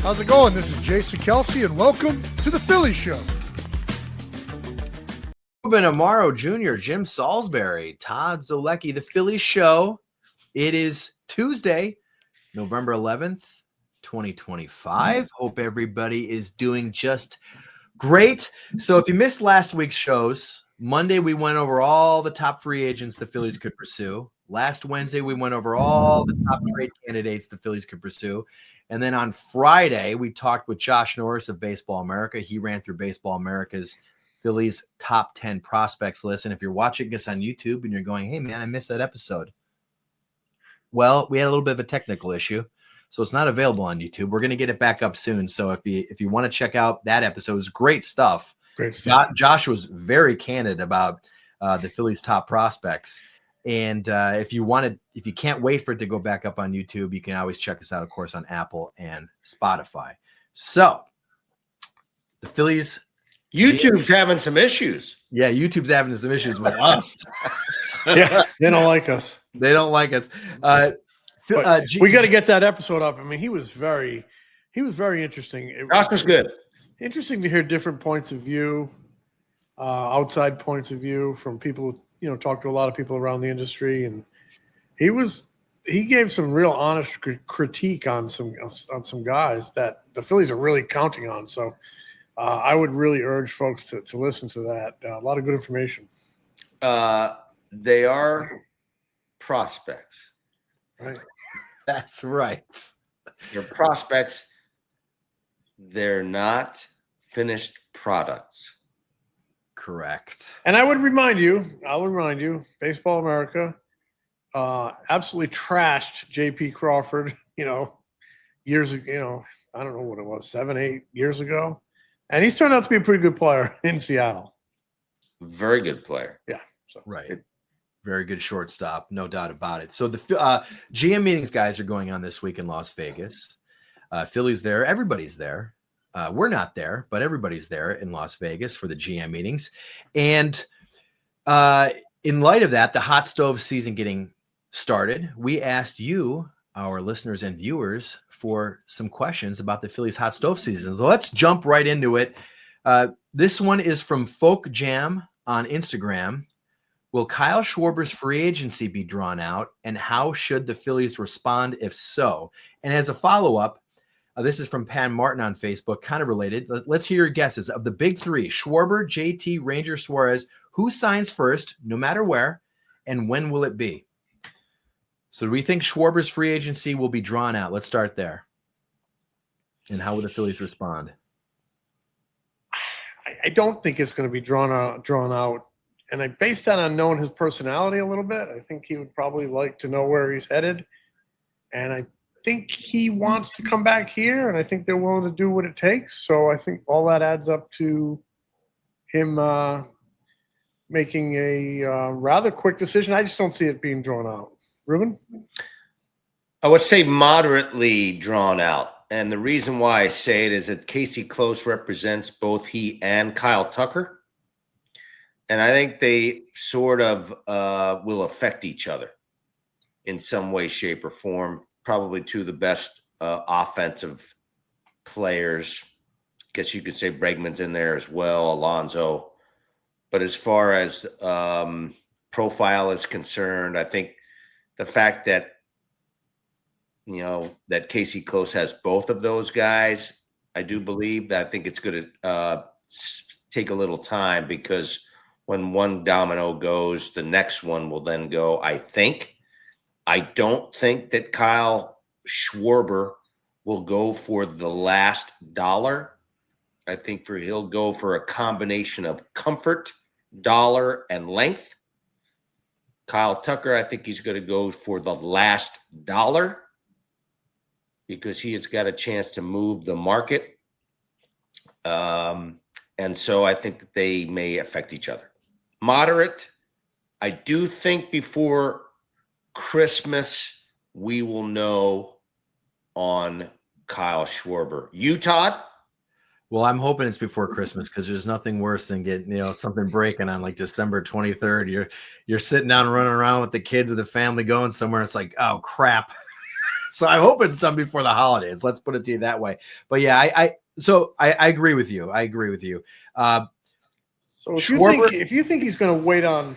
How's it going? This is Jason Kelsey, and welcome to the Phillies Show. Ruben Amaro Jr., Jim Salisbury, Todd Zolecki, the Phillies Show. It is Tuesday, November 11th, 2025. Hope everybody is doing just great. So if you missed last week's shows, Monday we went over all the top free agents the Phillies could pursue. Last Wednesday we went over all the top trade candidates the Phillies could pursue. And then on Friday, we talked with Josh Norris of Baseball America. He ran through Baseball America's Phillies top 10 prospects list. And if you're watching this on YouTube and you're going, hey, man, I missed that episode. Well, we had a little bit of a technical issue, so it's not available on YouTube. We're going to get it back up soon. So if you want to check out that episode, it's great stuff. Great stuff. Josh was very candid about the Phillies top prospects. And if you can't wait for it to go back up on YouTube, you can always check us out, of course, on Apple and Spotify. So the Phillies. YouTube's having some issues. Yeah, YouTube's having some issues with us. Yeah, they don't like us. They don't like us. We got to get that episode up. I mean, he was very interesting. Josh was good. Interesting to hear different points of view, outside points of view from people. Talked to a lot of people around the industry, and he gave some real honest critique on some guys that the Phillies are really counting on. So I would really urge folks to listen to that. A lot of good information. They are prospects. Right. That's right. They're prospects. They're not finished products. Correct. And I'll remind you, Baseball America absolutely trashed J.P. Crawford, years ago, I don't know what it was, 7-8 years ago. And he's turned out to be a pretty good player in Seattle. Very good player. Yeah. Right. Very good shortstop, no doubt about it. So the GM meetings guys are going on this week in Las Vegas. Philly's there. Everybody's there. We're not there, but everybody's there in Las Vegas for the GM meetings. And in light of that, the hot stove season getting started, we asked you, our listeners and viewers, for some questions about the Phillies hot stove season. So let's jump right into it. This one is from Folk Jam on Instagram. Will Kyle Schwarber's free agency be drawn out, and how should the Phillies respond if so? And as a follow-up, this is from Pan Martin on Facebook, kind of related. Let's hear your guesses. Of the big three, Schwarber, JT, Ranger, Suarez, who signs first, no matter where, and when will it be? So do we think Schwarber's free agency will be drawn out? Let's start there. And how will the Phillies respond? I don't think it's going to be drawn out. And I based that on knowing his personality a little bit. I think he would probably like to know where he's headed. And I think he wants to come back here, and I think they're willing to do what it takes. So I think all that adds up to him making a rather quick decision. I just don't see it being drawn out. Ruben? I would say moderately drawn out. And the reason why I say it is that Casey Close represents both he and Kyle Tucker. And I think they sort of will affect each other in some way, shape, or form. Probably two of the best offensive players. Guess you could say Bregman's in there as well, Alonso. But as far as profile is concerned, I think the fact that that Casey Close has both of those guys, I do believe that I think it's going to take a little time, because when one domino goes, the next one will then go, I think. I don't think that Kyle Schwarber will go for the last dollar. I think he'll go for a combination of comfort, dollar, and length. Kyle Tucker, I think he's going to go for the last dollar because he has got a chance to move the market. And so I think that they may affect each other. Moderate. I do think before Christmas, we will know on Kyle Schwarber. You, Todd? Well, I'm hoping it's before Christmas, because there's nothing worse than getting, something breaking on like December 23rd. You're sitting down running around with the kids of the family going somewhere. It's like, oh crap. So I hope it's done before the holidays. Let's put it to you that way. But yeah, I agree with you. I agree with you. So Schwarber- if you think he's going to wait on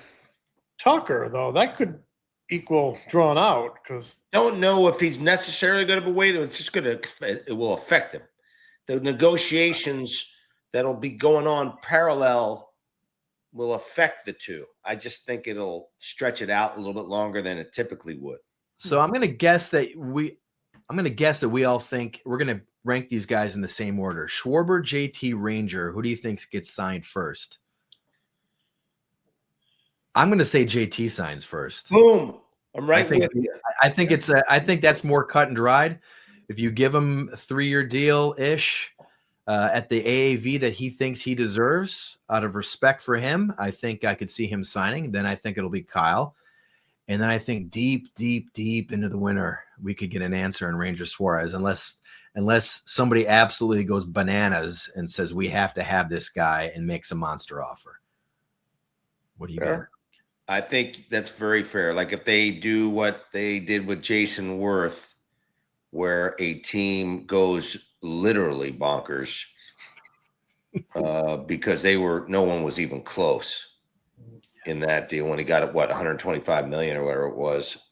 Tucker, though, that could equal drawn out because Don't know if he's necessarily going to be waiting. It's just it will affect him. The negotiations that'll be going on parallel will affect the two. I just think it'll stretch it out a little bit longer than it typically would. So I'm going to guess that we all think we're going to rank these guys in the same order. Schwarber, JT, Ranger. Who do you think gets signed first? I'm going to say JT signs first. Boom. I'm right with you. I think I think that's more cut and dried. If you give him a 3-year deal ish at the AAV that he thinks he deserves, out of respect for him, I think I could see him signing. Then I think it'll be Kyle. And then I think deep into the winter, we could get an answer in Ranger Suarez, unless somebody absolutely goes bananas and says we have to have this guy and makes a monster offer. What do you got? I think that's very fair. Like if they do what they did with Jason Worth, where a team goes literally bonkers because no one was even close in that deal when he got it, 125 million or whatever it was.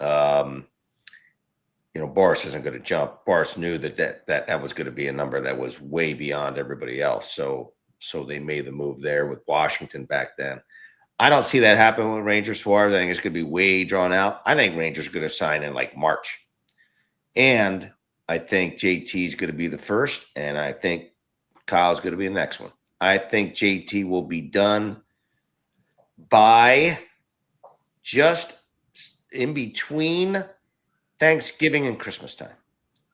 Boris isn't going to jump. Boris knew that was going to be a number that was way beyond everybody else. So they made the move there with Washington back then. I don't see that happening with Ranger Suarez. I think it's going to be way drawn out. I think Ranger's going to sign in like March. And I think JT is going to be the first, and I think Kyle's going to be the next one. I think JT will be done by just in between Thanksgiving and Christmas time.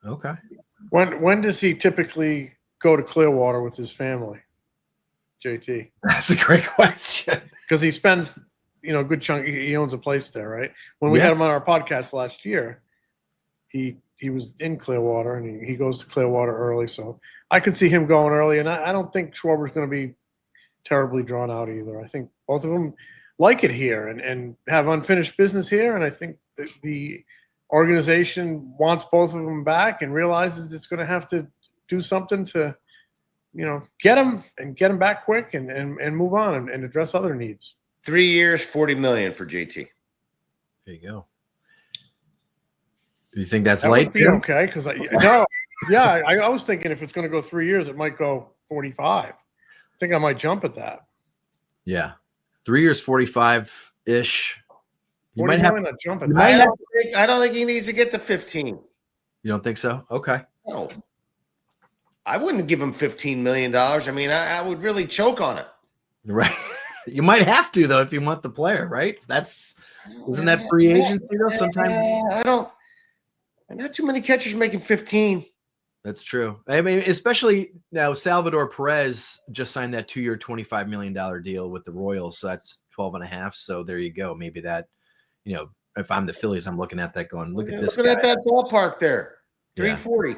Okay. When does he typically go to Clearwater with his family? JT. That's a great question. Because he spends, a good chunk. He owns a place there, right? When we had him on our podcast last year, he was in Clearwater and he goes to Clearwater early. So I could see him going early, and I don't think Schwarber's going to be terribly drawn out either. I think both of them like it here and have unfinished business here, and I think the organization wants both of them back and realizes it's going to have to do something to get them back quick and move on and address other needs. 3 years, $40 million for JT. There you go. Do you think that's that light? Would be okay, because I was thinking if it's going to go 3 years, it might go 45. I think I might jump at that. Yeah, 3 years, 45-ish. You might have to jump at I that. don't think he needs to get to 15. You don't think so? Okay. No. I wouldn't give him $15 million. I mean, I would really choke on it. Right. You might have to, though, if you want the player, right? Isn't that free agency, though? Sometimes not too many catchers making 15. That's true. I mean, especially now, Salvador Perez just signed that 2-year, $25 million deal with the Royals. So that's 12.5. So there you go. Maybe that, if I'm the Phillies, I'm looking at that going, look at this guy. Looking at that ballpark there, 340. Yeah.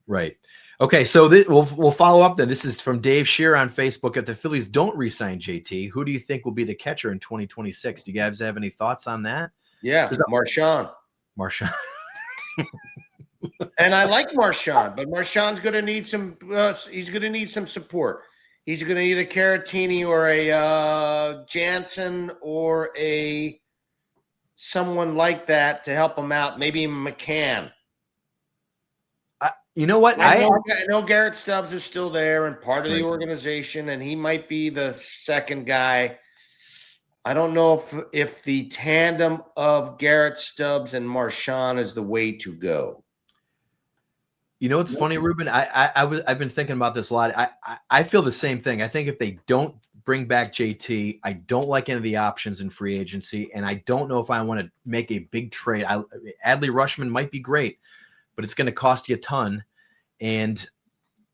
Right. Okay, so we'll follow up then. This is from Dave Shear on Facebook. If the Phillies don't re-sign JT, who do you think will be the catcher in 2026? Do you guys have any thoughts on that? Yeah, Marchand. And I like Marchand, but Marchand's going to need some. He's going to need some support. He's going to need a Caratini or a Jansen or someone like that to help him out. Maybe McCann. You know what? I know Garrett Stubbs is still there and part of the organization, and he might be the second guy. I don't know if the tandem of Garrett Stubbs and Marchand is the way to go. You know what's funny, Ruben? I've been thinking about this a lot. I feel the same thing. I think if they don't bring back JT, I don't like any of the options in free agency, and I don't know if I want to make a big trade. Adley Rutschman might be great, but it's going to cost you a ton, and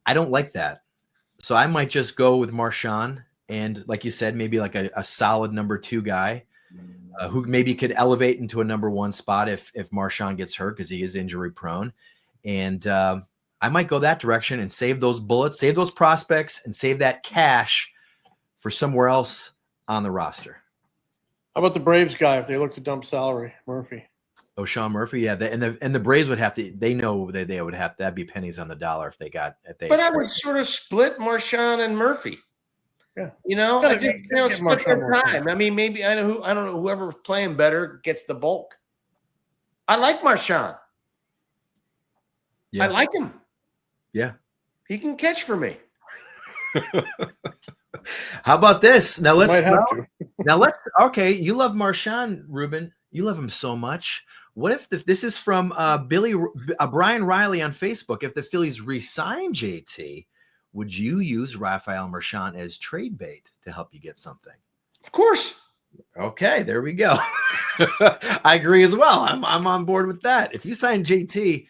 I don't like that. So I might just go with Marchand, and like you said, maybe like a solid number 2 guy who maybe could elevate into a number 1 spot if Marchand gets hurt because he is injury prone. And I might go that direction and save those bullets, save those prospects, and save that cash for somewhere else on the roster. How about the Braves guy if they look to dump salary, Murphy? Oh, Sean Murphy, yeah, and the Braves would have to. They know that they would have that'd be pennies on the dollar if they. But I would sort of split Marchand and Murphy. Yeah, I just split Marchand the time. I mean, maybe I don't know whoever's playing better gets the bulk. I like Marchand. Yeah. I like him. Yeah, he can catch for me. How about this? Now let's okay. You love Marchand, Ruben. You love him so much. What if this is from Brian Riley on Facebook? If the Phillies re-sign JT, would you use Rafael Marchand as trade bait to help you get something? Of course. Okay, there we go. I agree as well. I'm on board with that. If you sign JT,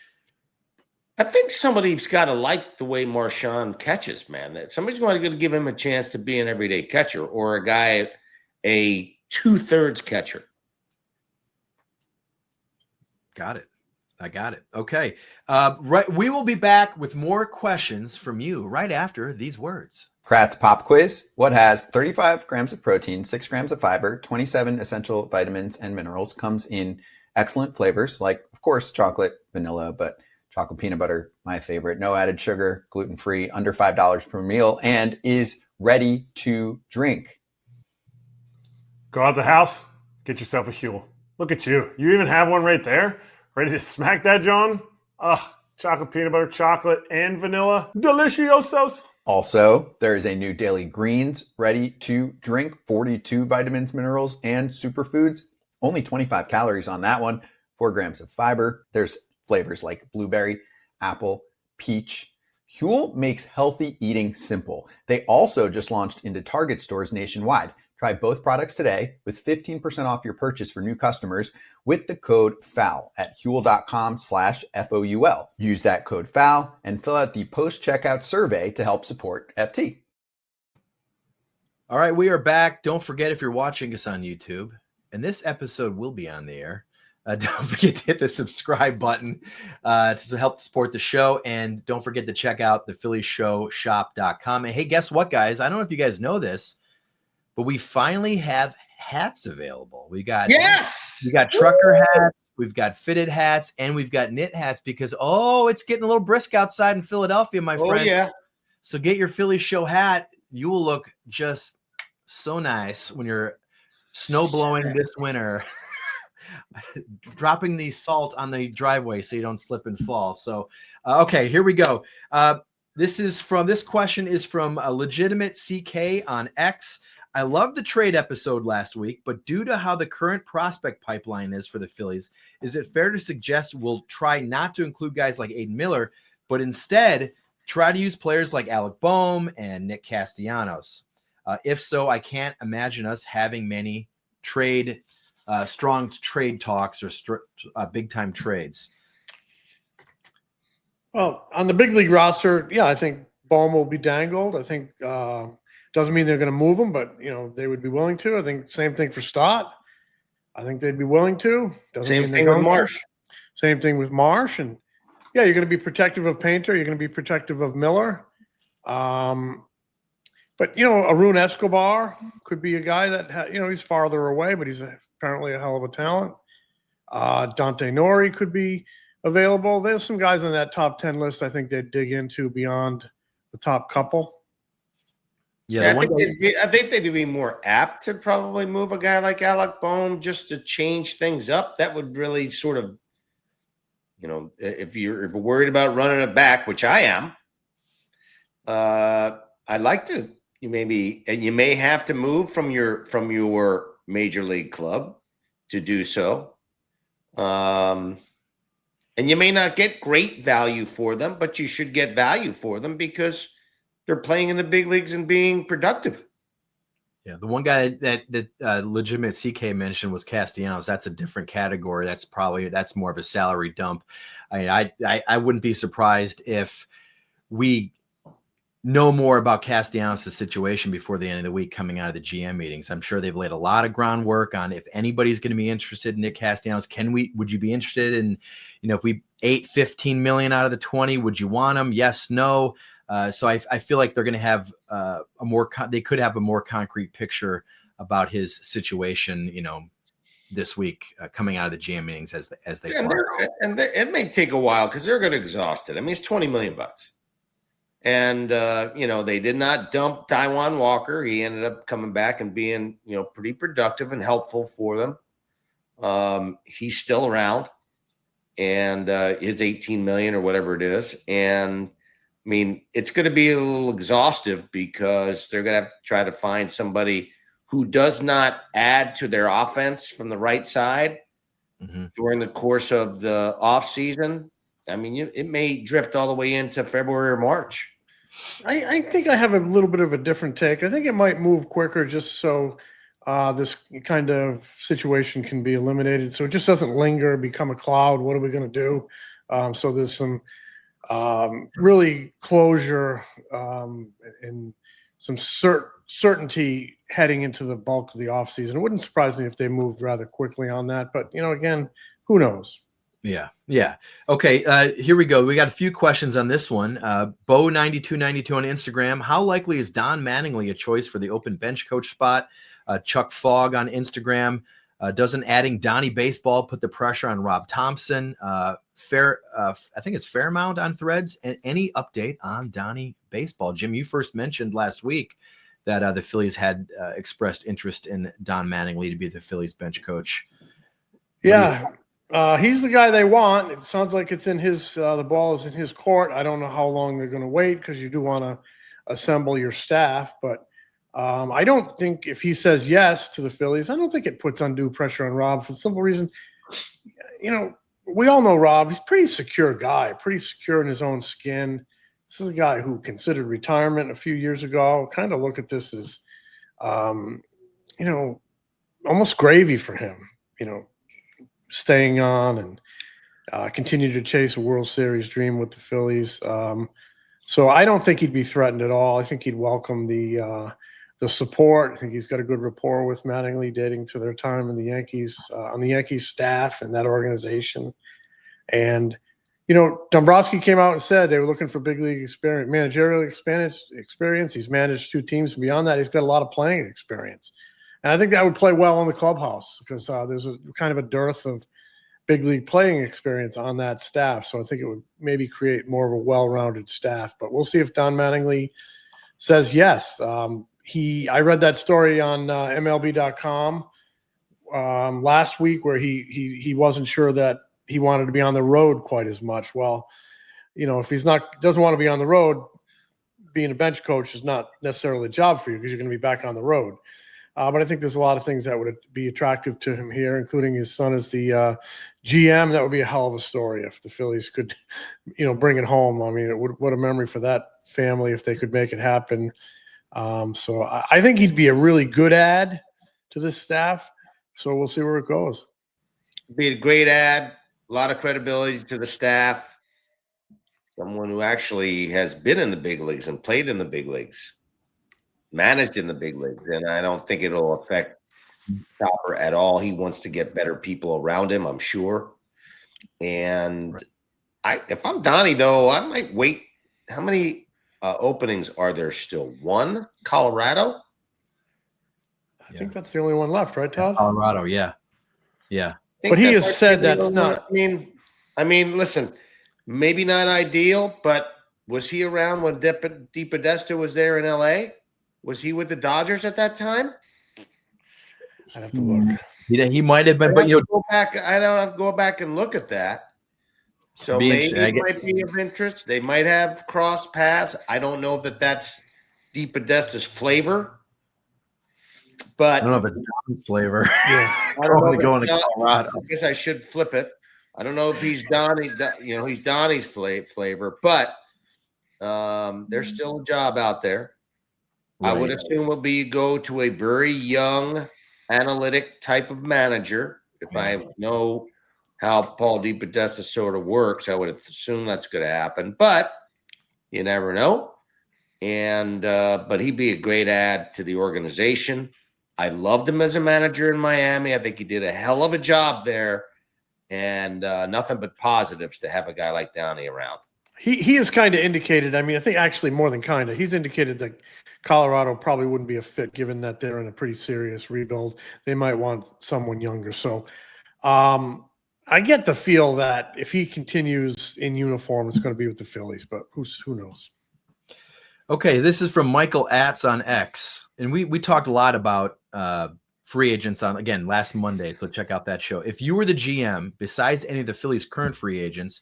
I think somebody's got to like the way Marchand catches, man. That somebody's going to give him a chance to be an everyday catcher or a guy, a 2/3 catcher. Got it. I got it. Okay. Right. We will be back with more questions from you right after these words. Kratz Pop Quiz. What has 35 grams of protein, 6 grams of fiber, 27 essential vitamins and minerals, comes in excellent flavors like, of course, chocolate, vanilla, but chocolate peanut butter, my favorite. No added sugar, gluten-free, under $5 per meal, and is ready to drink. Go out the house, get yourself a Huel. Look at you. You even have one right there. Ready to smack that, John? Chocolate peanut butter, chocolate, and vanilla. Deliciosos. Also, there is a new Daily Greens ready to drink. 42 vitamins, minerals, and superfoods. Only 25 calories on that one. 4 grams of fiber. There's flavors like blueberry, apple, peach. Huel makes healthy eating simple. They also just launched into Target stores nationwide. Try both products today with 15% off your purchase for new customers with the code FOUL at huel.com/FOUL. Use that code FOUL and fill out the post-checkout survey to help support FT. All right, we are back. Don't forget, if you're watching us on YouTube, and this episode will be on the air, don't forget to hit the subscribe button to help support the show. And don't forget to check out the phillyshowshop.com. And hey, guess what, guys? I don't know if you guys know this, but we finally have hats available. We got trucker hats, we've got fitted hats, and we've got knit hats because it's getting a little brisk outside in Philadelphia, my friends. Yeah. So get your Philly Show hat. You will look just so nice when you're snow blowing this winter, dropping the salt on the driveway so you don't slip and fall. So, okay, here we go. This question is from a legitimate CK on X. I loved the trade episode last week, but due to how the current prospect pipeline is for the Phillies, is it fair to suggest we'll try not to include guys like Aiden Miller, but instead try to use players like Alec Boehm and Nick Castellanos? If so, I can't imagine us having many strong trade talks or big time trades. Well, on the big league roster, I think Boehm will be dangled. I think doesn't mean they're going to move him, but they would be willing to. I think same thing for Stott. I think they'd be willing to. Same thing with Marsh. Same thing with Marsh, and you're going to be protective of Painter. You're going to be protective of Miller. But Arun Escobar could be a guy that he's farther away, but he's apparently a hell of a talent. Dante Nori could be available. There's some guys on that top 10 list I think they'd dig into beyond the top couple. Yeah, I think they'd be more apt to probably move a guy like Alec Boehm just to change things up. That would really sort of, if you're worried about running it back, which I am, I'd like to. You may have to move from your major league club to do so, and you may not get great value for them, but you should get value for them because they're playing in the big leagues and being productive. Yeah, the one guy that legitimate CK mentioned was Castellanos. That's a different category. That's more of a salary dump. I mean, I wouldn't be surprised if we know more about Castellanos' situation before the end of the week coming out of the GM meetings. I'm sure they've laid a lot of groundwork on if anybody's going to be interested in Nick Castellanos. Would you be interested in, if we ate $15 million out of the 20, would you want him? Yes, no. So I feel like they're going to have they could have a more concrete picture about his situation, this week coming out of the GM meetings as they it may take a while because they're going to exhaust it. I mean, it's $20 million. And, they did not dump Taijuan Walker. He ended up coming back and being, pretty productive and helpful for them. He's still around, and his 18 million or whatever it is. And I mean, it's going to be a little exhaustive because they're going to have to try to find somebody who does not add to their offense from the right side during the course of the offseason. I mean, it may drift all the way into February or March. I think I have a little bit of a different take. I think it might move quicker just so this kind of situation can be eliminated, so it just doesn't linger, become a cloud. What are we going to do? So there's some really closure and some certainty heading into the bulk of the offseason. It wouldn't surprise me if they moved rather quickly on that, but again, who knows? Yeah. Okay, here we go. We got a few questions on this one. Bo9292 on Instagram. How likely is Don Mattingly a choice for the open bench coach spot? Chuck Fogg on Instagram. Doesn't adding Donnie Baseball put the pressure on Rob Thompson? I think it's Fairmount on Threads. And any update on Donnie Baseball? Jim, you first mentioned last week that the Phillies had expressed interest in Don Mattingly to be the Phillies bench coach. Yeah. He's the guy they want. It sounds like it's in his the ball is in his court. I don't know how long they're going to wait because you do want to assemble your staff. But I don't think if he says yes to the Phillies, I don't think it puts undue pressure on Rob for the simple reason, we all know Rob. He's a pretty secure guy, pretty secure in his own skin. This is a guy who considered retirement a few years ago. Kind of look at this as, almost gravy for him, staying on and continue to chase a World Series dream with the Phillies. So I don't think he'd be threatened at all. I think he'd welcome the support. I think he's got a good rapport with Mattingly, dating to their time in the Yankees, on the Yankees staff and that organization. And, Dombrowski came out and said they were looking for big league experience, managerial experience. He's managed 2 teams. Beyond that, he's got a lot of playing experience. And I think that would play well in the clubhouse because there's a kind of a dearth of big league playing experience on that staff. So I think it would maybe create more of a well-rounded staff. But we'll see if Don Mattingly says yes. I read that story on MLB.com last week where he wasn't sure that he wanted to be on the road quite as much. Well, if he's doesn't want to be on the road, being a bench coach is not necessarily a job for you because you're going to be back on the road. But I think there's a lot of things that would be attractive to him here, including his son as the GM. That would be a hell of a story if the Phillies could, bring it home. I mean, what a memory for that family if they could make it happen. So I think he'd be a really good add to this staff. So we'll see where it goes. Be a great add, a lot of credibility to the staff. Someone who actually has been in the big leagues and played in the big leagues. Managed in the big leagues, and I don't think it'll affect Chopper at all. He wants to get better people around him, I'm sure. And if I'm Donnie, though, I might wait. How many openings are there still? 1? Colorado? I think that's the only one left, right, Todd? Colorado, yeah. But he has said that's not. I mean, listen, maybe not ideal, but was he around when DePodesta was there in L.A.? Was he with the Dodgers at that time? I'd have to look. He might have been, but go back. I don't have to go back and look at that. So maybe it might be of interest. They might have crossed paths. I don't know if that's DePodesta's flavor, but I don't know if it's Don's flavor. Yeah, I don't know if going to Colorado. I guess I should flip it. I don't know if he's Donnie. He's Donnie's flavor, but there's still a job out there. Right. I would assume it would go to a very young, analytic type of manager. If I know how Paul DePodesta sort of works, I would assume that's going to happen. But you never know. And but he'd be a great add to the organization. I loved him as a manager in Miami. I think he did a hell of a job there. And nothing but positives to have a guy like Downey around. He has kind of indicated, I mean, I think actually more than kind of, he's indicated that Colorado probably wouldn't be a fit given that they're in a pretty serious rebuild. They might want someone younger. So I get the feel that if he continues in uniform, it's going to be with the Phillies, but who knows? Okay, this is from Michael Atz on X. And we talked a lot about free agents on, again, last Monday. So check out that show. If you were the GM, besides any of the Phillies' current free agents,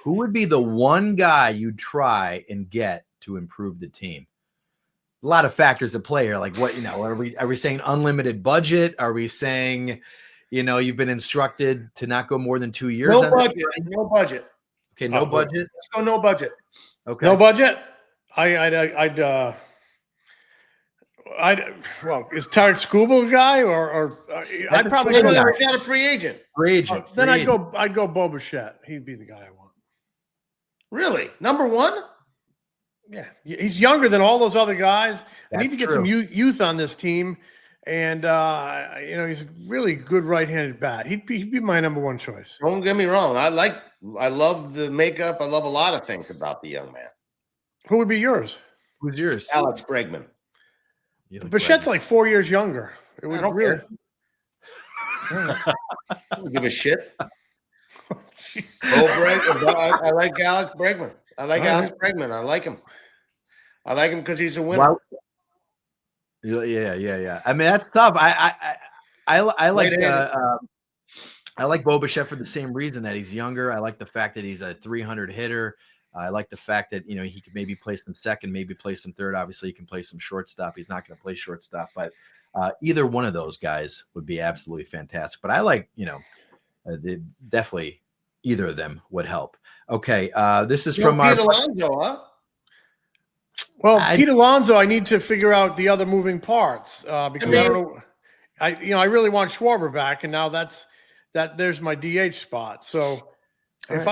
who would be the one guy you'd try and get to improve the team? A lot of factors at play here. Like what, are we saying unlimited budget? Are we saying, you've been instructed to not go more than 2 years? No budget. No budget. Okay, no budget. Let's go no budget. Okay. No budget? Is Tarek Skubal a guy or I'd probably He's go. not a free agent. Free agent. Then I'd go Bo Bichette. He'd be the guy I want. Really? Number one? Yeah, he's younger than all those other guys. I need That's to get true. some youth on this team, and he's a really good right-handed bat. He'd be my number one choice. Don't get me wrong. I love the makeup. I love a lot of things about the young man. Who would be yours? Who's yours? Alex Bregman. Bichette's like 4 years younger. It would I don't really. care. I don't give a shit. I like Alex Bregman. I like Alex Bregman. I like him. I like him because he's a winner. Wow. Yeah. I mean, that's tough. I like I like Bo Bichette for the same reason that he's younger. I like the fact that he's a 300 hitter. I like the fact that he could maybe play some second, maybe play some third. Obviously, he can play some shortstop. He's not going to play shortstop, but either one of those guys would be absolutely fantastic. But I like definitely either of them would help. Okay, this is from Pete Alonso, huh? Well, Pete Alonso, I need to figure out the other moving parts because I don't know. I really want Schwarber back, and now there's my DH spot. So if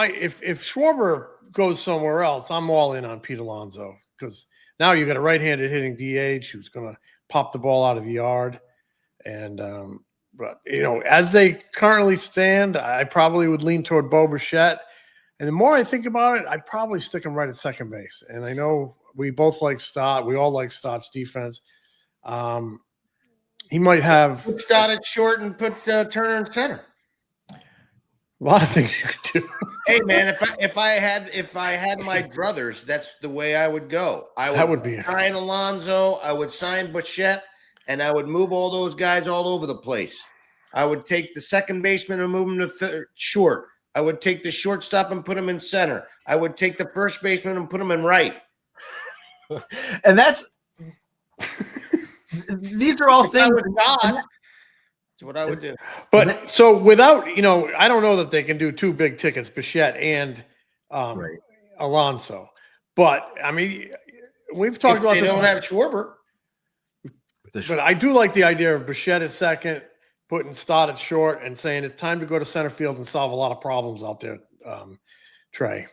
Schwarber goes somewhere else, I'm all in on Pete Alonso because now you got a right-handed hitting DH who's going to pop the ball out of the yard, and but as they currently stand, I probably would lean toward Bo Bichette. And the more I think about it, I'd probably stick him right at second base. And I know we both like Stott. We all like Stott's defense. He might have put Stott at short and put Turner in center. A lot of things you could do. Hey man, if I had my druthers, that's the way I would go. I would sign Alonso. I would sign Bichette, and I would move all those guys all over the place. I would take the second baseman and move him to short. I would take the shortstop and put him in center. I would take the first baseman and put him in right. And these are all things. That's what I would do. But so without, I don't know that they can do two big tickets, Bichette and Alonso. But I mean, we've talked about this. They don't have Schwarber. But I do like the idea of Bichette at second, putting Stott at short, and saying it's time to go to center field and solve a lot of problems out there, Trey.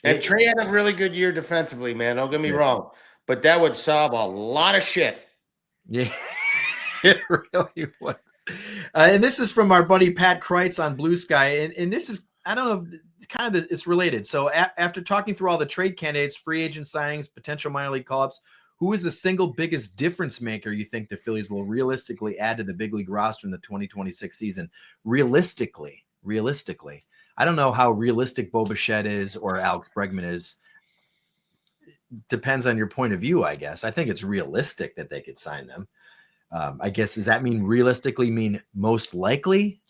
And Trey had a really good year defensively, man. Don't get me wrong. But that would solve a lot of shit. Yeah, it really would. And this is from our buddy Pat Kreitz on Blue Sky. And this is, I don't know, kind of it's related. So after talking through all the trade candidates, free agent signings, potential minor league call-ups, who is the single biggest difference maker you think the Phillies will realistically add to the big league roster in the 2026 season? Realistically. I don't know how realistic Bo Bichette is or Alex Bregman is. Depends on your point of view, I guess. I think it's realistic that they could sign them. I guess, does that mean realistically mean most likely?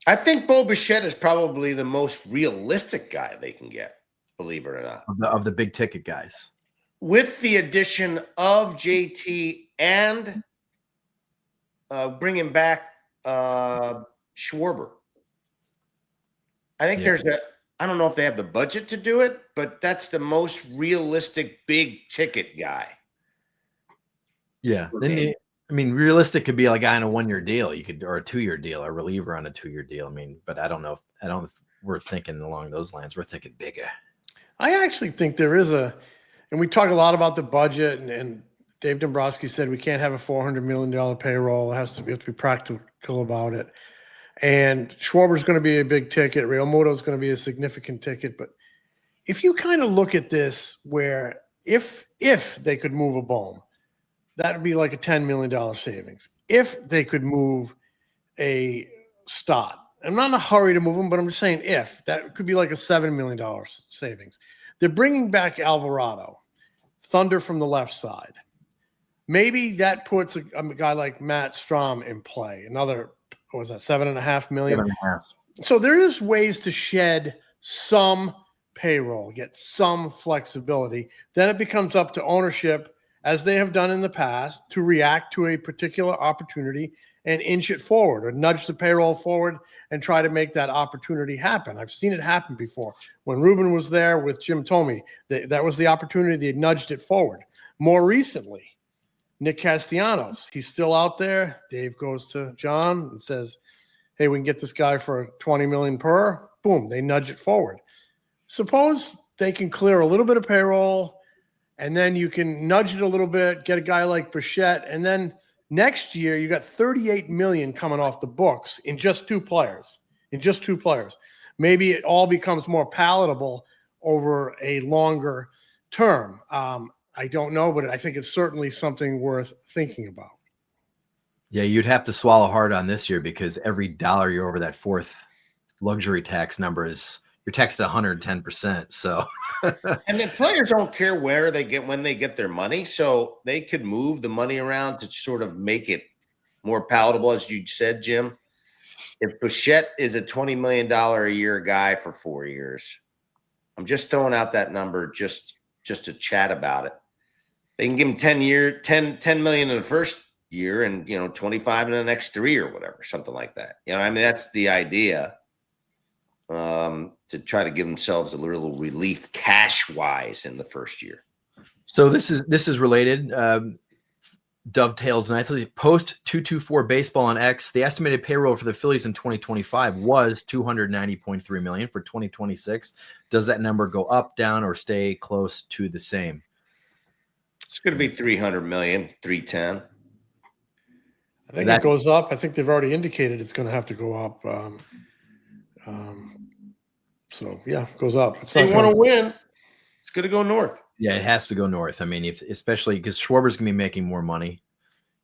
I think Bo Bichette is probably the most realistic guy they can get, believe it or not. Of the big ticket guys. With the addition of JT and bringing back Schwarber. I think I don't know if they have the budget to do it, but that's the most realistic big ticket guy. Yeah. Realistic could be a guy on a 1-year deal. Or a 2-year deal, a reliever on a 2-year deal. But I don't know. We're thinking along those lines. We're thinking bigger. I actually think there is and we talk a lot about the budget, and Dave Dombrowski said we can't have a $400 million payroll. We have to be practical about it. And Schwarber's going to be a big ticket. Real Muto's going to be a significant ticket. But if you kind of look at this, where if they could move a Bohm, that would be like a $10 million savings. If they could move a Stott, I'm not in a hurry to move them, but I'm just saying if that could be like a $7 million savings. They're bringing back Alvarado, Thunder from the left side. Maybe that puts a guy like Matt Strom in play. Another, what was that, $7.5 million? 7.5. So there is ways to shed some payroll, get some flexibility. Then it becomes up to ownership, as they have done in the past, to react to a particular opportunity and inch it forward or nudge the payroll forward and try to make that opportunity happen. I've seen it happen before. When Ruben was there with Jim Thome, that was the opportunity. They nudged it forward. More recently, Nick Castellanos, he's still out there. Dave goes to John and says, hey, we can get this guy for $20 million per. Boom, they nudge it forward. Suppose they can clear a little bit of payroll, and then you can nudge it a little bit, get a guy like Bichette, and then next year you got $38 million coming off the books in just two players. Maybe it all becomes more palatable over a longer term. I don't know, but I think it's certainly something worth thinking about. Yeah, you'd have to swallow hard on this year because every dollar you're over that fourth luxury tax number you're taxed at 110%. So, and the players don't care where they get when they get their money, so they could move the money around to sort of make it more palatable, as you said, Jim. If Bichette is a $20 million a year guy for 4 years, I'm just throwing out that number just to chat about it. They can give him 10 million in the first year and 25 in the next 3 or whatever, something like that. I mean, that's the idea. To try to give themselves a little relief cash wise in the first year. So this is related. Dovetails nicely. Post 224 baseball on X. The estimated payroll for the Phillies in 2025 was $290.3 million. For 2026, does that number go up, down, or stay close to the same? It's going to be 300 million, 310. I think it goes up. I think they've already indicated it's going to have to go up. So yeah, it goes up. If they want to win, it's going to go north. Yeah, it has to go north. I mean, especially because Schwarber's going to be making more money.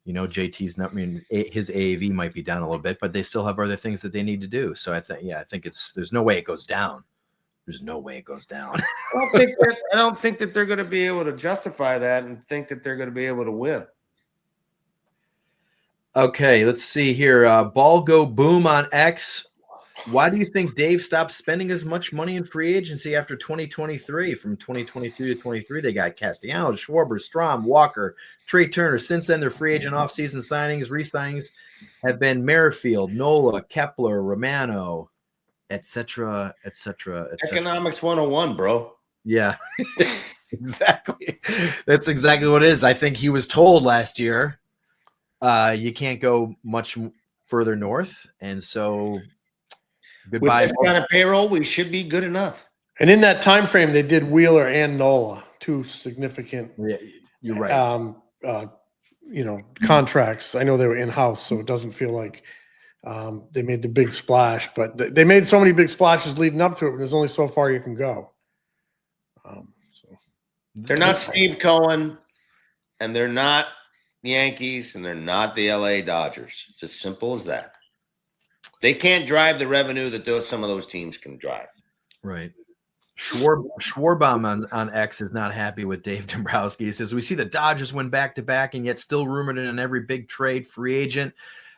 JT's not. I mean, his AAV might be down a little bit, but they still have other things that they need to do. So I think there's no way it goes down. There's no way it goes down. I don't think that they're going to be able to justify that and think that they're going to be able to win. Okay, let's see here. Ball go boom on X. Why do you think Dave stopped spending as much money in free agency after 2023? From 2022 to 23, they got Castellanos, Schwarber, Strom, Walker, Trey Turner. Since then, their free agent offseason signings, re-signings have been Merrifield, Nola, Kepler, Romano, etc., etc., etc. Economics 101, bro. Yeah, exactly. That's exactly what it is. I think he was told last year you can't go much further north, and so goodbye. With this kind of payroll, we should be good enough. And in that time frame, they did Wheeler and Nola, two significant. Yeah, you're right. Contracts. I know they were in-house, so it doesn't feel like they made the big splash. But they made so many big splashes leading up to it, and there's only so far you can go. They're not Steve Cohen, and they're not Yankees, and they're not the LA Dodgers. It's as simple as that. They can't drive the revenue that some of those teams can drive. Right. Schwarbaum on X is not happy with Dave Dombrowski. He says, we see the Dodgers win back-to-back and yet still rumored in every big trade free agent.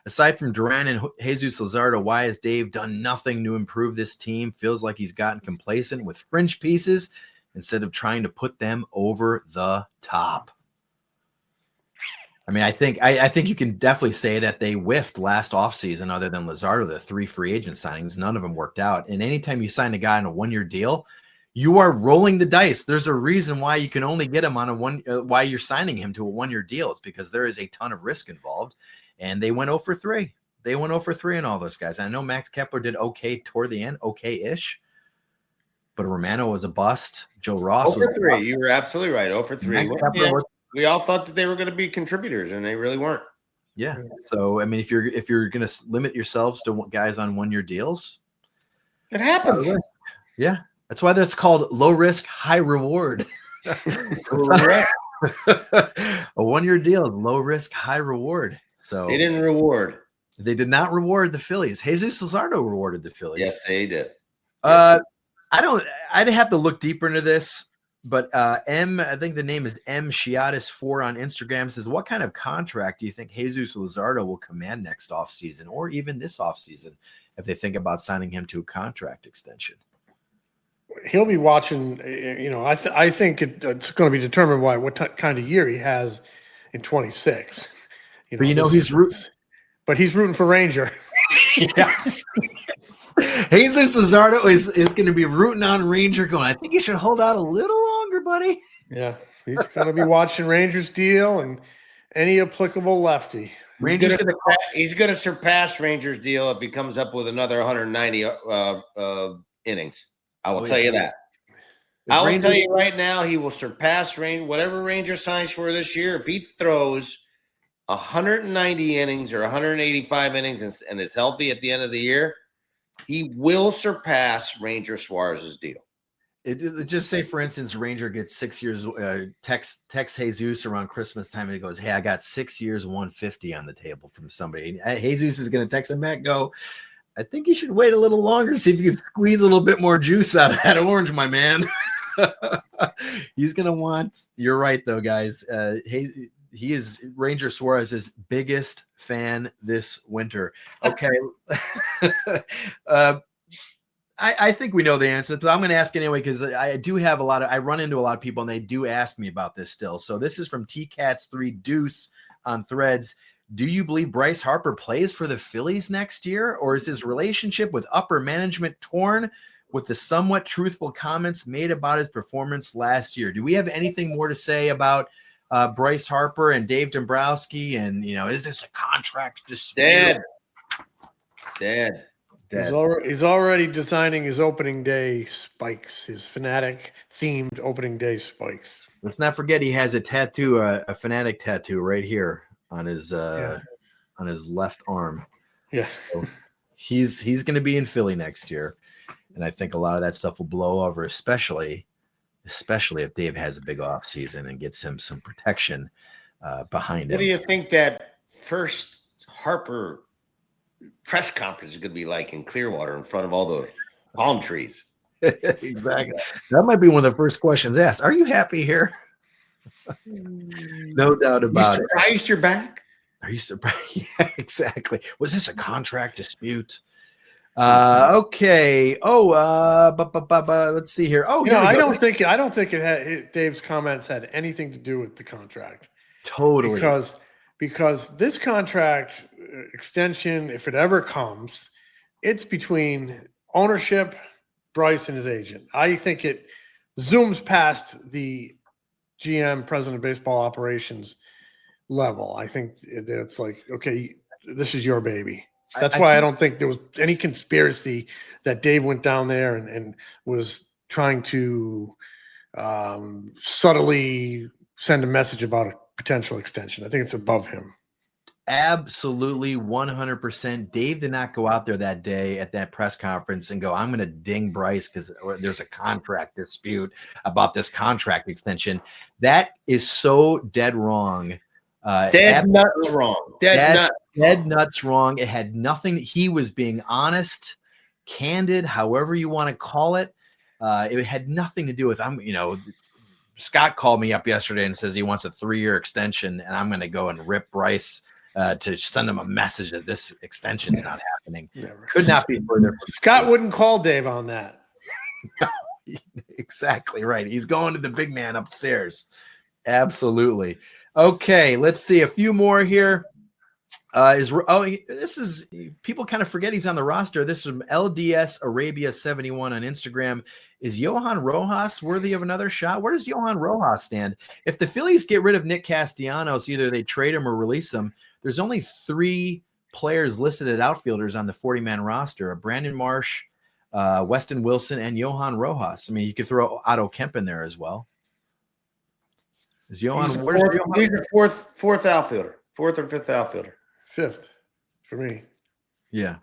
Aside from Duran and Jesus Luzardo, why has Dave done nothing to improve this team? Feels like he's gotten complacent with fringe pieces instead of trying to put them over the top. I mean, I think you can definitely say that they whiffed last offseason other than Luzardo, the 3 free agent signings. None of them worked out. And anytime you sign a guy on a 1-year deal, you are rolling the dice. There's a reason why you can only get him on why you're signing him to a 1-year deal. It's because there is a ton of risk involved. And they went 0 for 3. They went 0 for 3 on all those guys. I know Max Kepler did okay toward the end, okay-ish. But Romano was a bust. Joe Ross 0 for 3. You were absolutely right. 0 for 3. We all thought that they were going to be contributors, and they really weren't. Yeah. So I mean, if you're going to limit yourselves to guys on 1-year deals, it happens. Yeah. That's why that's called low risk, high reward. Correct. A 1-year deal is low risk, high reward. So They didn't reward. they did not reward the Phillies. Jesus Luzardo rewarded the Phillies. Yes, they did. I'd have to look deeper into this, but I think the name is M Chiatis4 on Instagram says, what kind of contract do you think Jesus Luzardo will command next offseason or even this offseason if they think about signing him to a contract extension? He'll be watching. I think it's going to be determined by what kind of year he has in 26. But he's rooting. But he's rooting for Ranger. Yes. Jesus Luzardo is going to be rooting on Ranger, going, I think you should hold out a little longer, buddy. Yeah, he's going to be watching Rangers deal and any applicable lefty. He's going to surpass Rangers deal if he comes up with another 190 innings. I will tell you that. I will tell you right now, he will surpass whatever Ranger signs for this year. If he throws 190 innings or 185 innings and is healthy at the end of the year, he will surpass Ranger Suarez's deal. Just say, for instance, Ranger gets 6 years, text Jesus around Christmas time, and he goes, hey, I got 6 years, 150 on the table from somebody. And Jesus is going to text him back, go, I think you should wait a little longer, see if you can squeeze a little bit more juice out of that orange, my man. He's going to want, you're right, though, guys. He is Ranger Suarez's biggest fan this winter. Okay. I think we know the answer, but I'm going to ask anyway, because I do have I run into a lot of people and they do ask me about this still. So this is from TCats3 Deuce on Threads. Do you believe Bryce Harper plays for the Phillies next year, or is his relationship with upper management torn with the somewhat truthful comments made about his performance last year? Do we have anything more to say about Bryce Harper and Dave Dombrowski? And, is this a contract dispute? Dead. He's already designing his opening day spikes, his Fanatic themed opening day spikes. Let's not forget he has a tattoo, a Fanatic tattoo right here on his left arm. Yes. So he's going to be in Philly next year, and I think a lot of that stuff will blow over, especially if Dave has a big off season and gets him some protection behind him. What do you think that first Harper press conference is going to be like in Clearwater in front of all the palm trees? Exactly. That might be one of the first questions asked. Are you happy here? No doubt about it. You surprised you're back? Are you surprised? Yeah, exactly. Was this a contract dispute? Okay. Let's see here. Oh, I don't think it had Dave's comments had anything to do with the contract. Totally. Because this contract extension, if it ever comes, it's between ownership, Bryce, and his agent. I think it zooms past the GM, president of baseball operations level. I think it's like, okay, this is your baby. That's why I don't think there was any conspiracy that Dave went down there and was trying to subtly send a message about a potential extension. I think it's above him. Absolutely, 100%. Dave did not go out there that day at that press conference and go, I'm going to ding Bryce because there's a contract dispute about this contract extension. That is so dead wrong. Dead nuts wrong. Dead nuts wrong. It had nothing. He was being honest, candid, however you want to call it. It had nothing to do with, Scott called me up yesterday and says he wants a 3-year extension, and I'm going to go and rip Bryce to send him a message that this extension is not happening. Never. Could not be further. Scott wouldn't call Dave on that. No, exactly right. He's going to the big man upstairs. Absolutely. Okay, let's see a few more here. This is people kind of forget he's on the roster. This is from LDS Arabia 71 on Instagram. Is Johan Rojas worthy of another shot? Where does Johan Rojas stand? If the Phillies get rid of Nick Castellanos, either they trade him or release him. There's only 3 players listed as outfielders on the 40-man roster: Brandon Marsh, Weston Wilson, and Johan Rojas. I mean, you could throw Otto Kemp in there as well. Is Johan? He's the fourth outfielder, 4th or 5th outfielder. 5th for me. Yeah.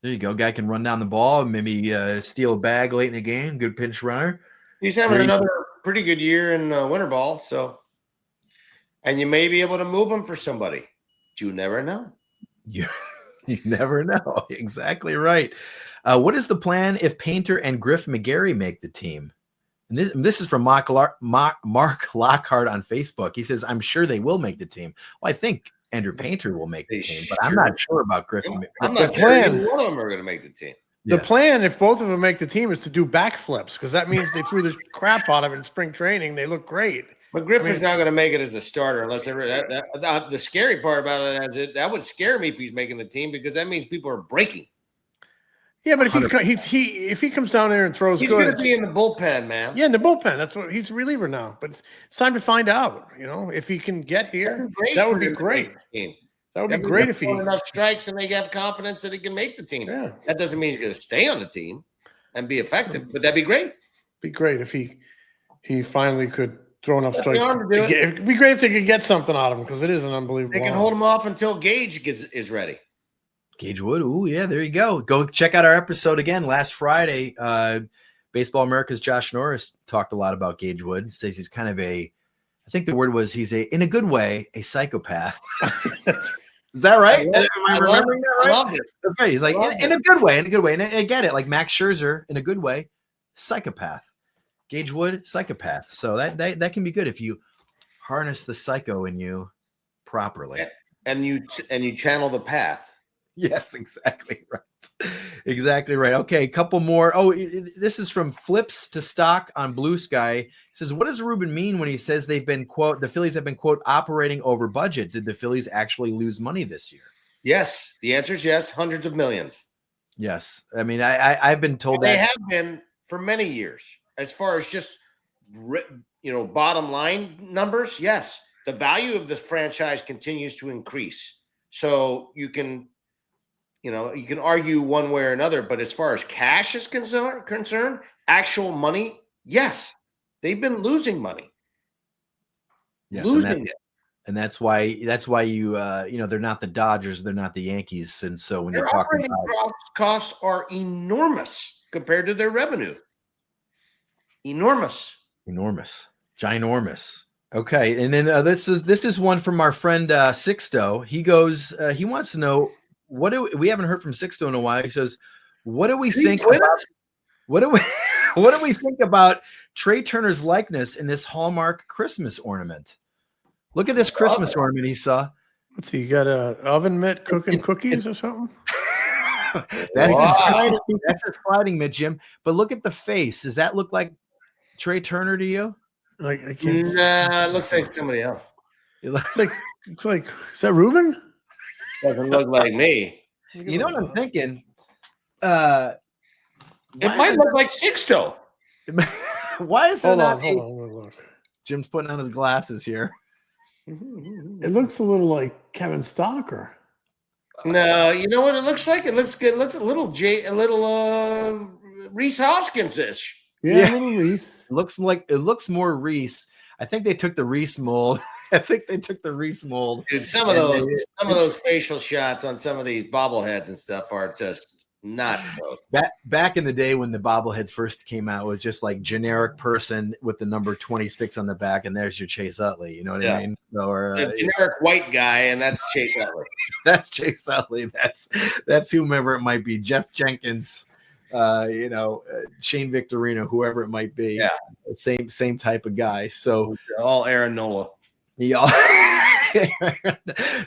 There you go. Guy can run down the ball, maybe steal a bag late in the game. Good pinch runner. He's having another pretty good year in winter ball. So, and you may be able to move him for somebody. You never know. You never know. Exactly right. What is the plan if Painter and Griff McGarry make the team? And this is from Mark Lockhart on Facebook. He says, I'm sure they will make the team. Well, I think Andrew Painter will make the team, but I'm not sure about Griff. I'm not sure either one of them are going to make the team. The plan, if both of them make the team, is to do backflips because that means they threw the crap out of it in spring training. They look great. But Griffin's not going to make it as a starter unless the scary part about it is that would scare me if he's making the team because that means people are breaking. Yeah, but if he comes down there and throws, he's going to be in the bullpen, man. Yeah, in the bullpen. That's what he's a reliever now. But it's time to find out. If he can get here, that would be great. That would be great if he enough strikes and they have confidence that he can make the team. Yeah. That doesn't mean he's going to stay on the team and be effective, but that'd be great. Be great if he finally could throw enough strikes. It'd be great if they could get something out of him because it is an unbelievable. They can hold him off until Gage is ready. Gage Wood. Ooh, yeah, there you go. Go check out our episode again last Friday. Baseball America's Josh Norris talked a lot about Gage Wood. He says he's kind of I think the word was in a good way, a psychopath. Is that right? Am I remembering that right? I loved it. That's right. He's like, in a good way, And I get it. Like Max Scherzer, in a good way, psychopath. Gage Wood, psychopath. So that can be good if you harness the psycho in you properly. And you channel the path. Yes, exactly right. Exactly right. Okay, a couple more. Oh, this is from Flips to Stock on Blue Sky. He says, what does Ruben mean when he says they've been, quote, the Phillies have been, quote, operating over budget? Did the Phillies actually lose money this year? Yes. The answer is yes. Hundreds of millions. Yes. I mean, I've been told that. They have been for many years. As far as just, bottom line numbers, yes. The value of this franchise continues to increase. So you can argue one way or another, but as far as cash is concerned, actual money, yes, they've been losing money. Yes, losing it. And that's why you they're not the Dodgers, they're not the Yankees, and so when their you're talking about costs are enormous compared to their revenue. Enormous, ginormous. Okay, and then this is one from our friend Sixto. He goes, he wants to know. We haven't heard from Sixto in a while. He says, what do we think about Trey Turner's likeness in this Hallmark Christmas ornament? Look at this Christmas ornament he saw. Let's see, you got a oven mitt cooking cookies or something? That's a sliding mitt, Jim. But look at the face. Does that look like Trey Turner to you? Like I can't. Nah, it looks like somebody else. It's like is that Ruben? Doesn't look like me. You know what I'm thinking? It might look like Sixto. Why is there not? Hold on, look. Jim's putting on his glasses here. It looks a little like Kevin Stalker. No, you know what it looks like? It looks good. It looks a little Reese Hoskins-ish. Yeah, a little Reese. It looks more Reese. I think they took the Reese mold. Dude, some of those facial shots on some of these bobbleheads and stuff are just not close. Back in the day when the bobbleheads first came out, it was just like generic person with the number 26 on the back, and there's your Chase Utley. You know what I mean? Or the generic white guy, and that's Chase Utley. That's Chase Utley. That's whomever it might be. Jeff Jenkins. Shane Victorino, whoever it might be. Yeah. Same type of guy. So all Aaron Nola. Yeah.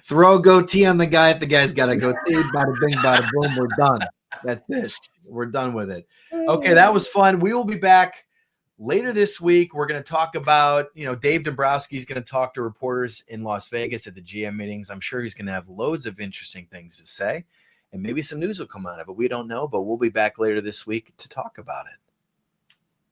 Throw a goatee on the guy if the guy's got a goatee. Bada bing, bada boom. We're done. That's it. We're done with it. Okay, that was fun. We will be back later this week. We're going to talk about, Dave Dombrowski is going to talk to reporters in Las Vegas at the GM meetings. I'm sure he's going to have loads of interesting things to say. And maybe some news will come out of it. We don't know, but we'll be back later this week to talk about it.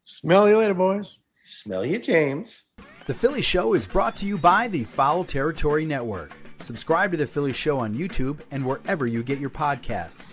Smell you later, boys. Smell you, James. The Philly Show is brought to you by the Foul Territory Network. Subscribe to The Philly Show on YouTube and wherever you get your podcasts.